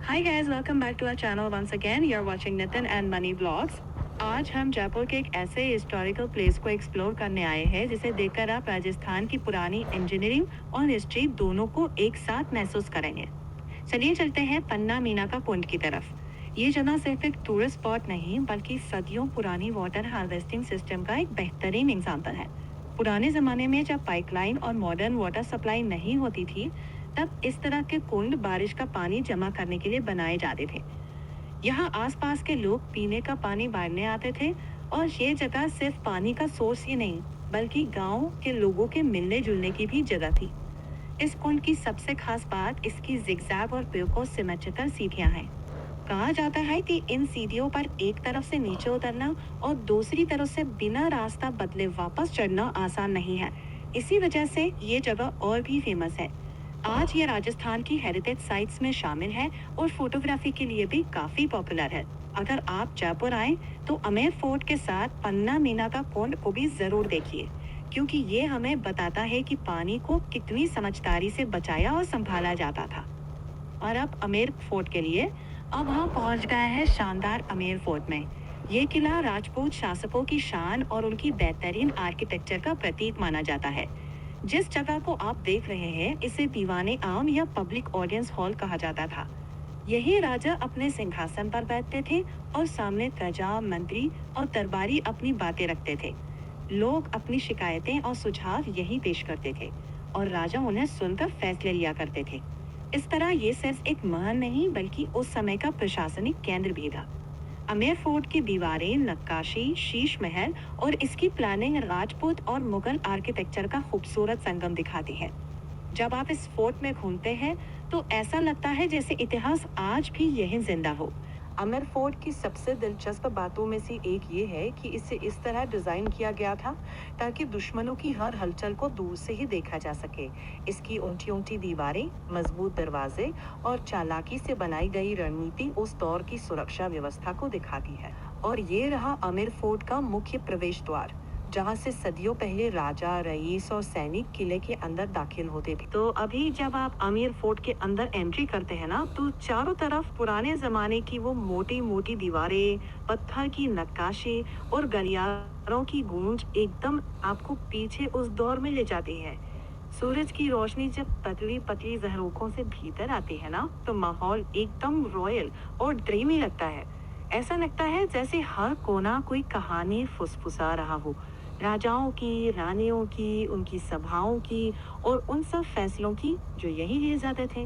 Hi guys, welcome back to our channel once again. You're watching Nitin and Money Vlogs. आज हम जयपुर के एक ऐसे हिस्टोरिकल प्लेस को एक्सप्लोर करने आए हैं जिसे देखकर आप राजस्थान की पुरानी इंजीनियरिंग और हिस्ट्री दोनों को एक साथ महसूस करेंगे। चलिए चलते हैं पन्ना मीना का कुंड की तरफ। ये जगह सिर्फ एक टूरिस्ट स्पॉट नहीं बल्कि सदियों पुरानी वाटर हार्वेस्टिंग सिस्टम का एक बेहतरीन एग्जाम्पल है। पुराने जमाने में जब पाइपलाइन और मॉडर्न वाटर सप्लाई नहीं होती थी, तब इस तरह के कुंड बारिश का पानी जमा करने के लिए बनाए जाते थे। यहाँ आसपास के लोग पीने का पानी भरने आते थे और ये जगह सिर्फ पानी का सोर्स ही नहीं बल्कि गांव के लोगों के मिलने जुलने की भी जगह थी। इस कुंड की सबसे खास बात इसकी जिगजैग और बिल्कुल सिमेट्रिकल सीढ़ियां हैं। कहा जाता है कि इन सीढ़ियों पर एक तरफ से नीचे उतरना और दूसरी तरफ से बिना रास्ता बदले वापस चढ़ना आसान नहीं है। इसी वजह से ये जगह और भी फेमस है। आज ये राजस्थान की हेरिटेज साइट्स में शामिल है और फोटोग्राफी के लिए भी काफी पॉपुलर है। अगर आप जयपुर आए तो अमेर फोर्ट के साथ पन्ना मीना का कुंड को भी जरूर देखिए, क्योंकि ये हमें बताता है कि पानी को कितनी समझदारी से बचाया और संभाला जाता था। और अब अमेर फोर्ट के लिए अब हम पहुंच गए हैं शानदार अमेर फोर्ट में। ये किला राजपूत शासकों की शान और उनकी बेहतरीन आर्किटेक्चर का प्रतीक माना जाता है। जिस जगह को आप देख रहे हैं इसे दीवाने आम या पब्लिक ऑडियंस हॉल कहा जाता था। यही राजा अपने सिंहासन पर बैठते थे और सामने प्रजा, मंत्री और दरबारी अपनी बातें रखते थे। लोग अपनी शिकायतें और सुझाव यही पेश करते थे और राजा उन्हें सुनकर फैसले लिया करते थे। इस तरह ये सिर्फ एक महल नहीं बल्कि उस समय का प्रशासनिक केंद्र भी था। अमेर फोर्ट की दीवारें, नक्काशी, शीश महल और इसकी प्लानिंग राजपूत और मुगल आर्किटेक्चर का खूबसूरत संगम दिखाती है। जब आप इस फोर्ट में घूमते हैं तो ऐसा लगता है जैसे इतिहास आज भी यहीं जिंदा हो। अमेर फोर्ट की सबसे दिलचस्प बातों में से एक ये है कि इसे इस तरह डिजाइन किया गया था ताकि दुश्मनों की हर हलचल को दूर से ही देखा जा सके। इसकी ऊंची ऊंची दीवारें, मजबूत दरवाजे और चालाकी से बनाई गई रणनीति उस दौर की सुरक्षा व्यवस्था को दिखाती है। और ये रहा अमेर फोर्ट का मुख्य प्रवेश द्वार, जहाँ से सदियों पहले राजा, रईस और सैनिक किले के अंदर दाखिल होते थे। तो अभी जब आप अमेर फोर्ट के अंदर एंट्री करते हैं ना, तो चारों तरफ पुराने जमाने की वो मोटी मोटी दीवारें, पत्थर की नक्काशी और गलियारों की गूंज एकदम आपको पीछे उस दौर में ले जाती है। सूरज की रोशनी जब पतली पतली जहरों से भीतर आती है ना, तो माहौल एकदम रॉयल और ड्रीमी लगता है। ऐसा लगता है जैसे हर कोना कोई कहानी फुसफुसा रहा हो, राजाओं की, रानियों की, उनकी सभाओं की और उन सब फैसलों की जो यही लिए जाते थे।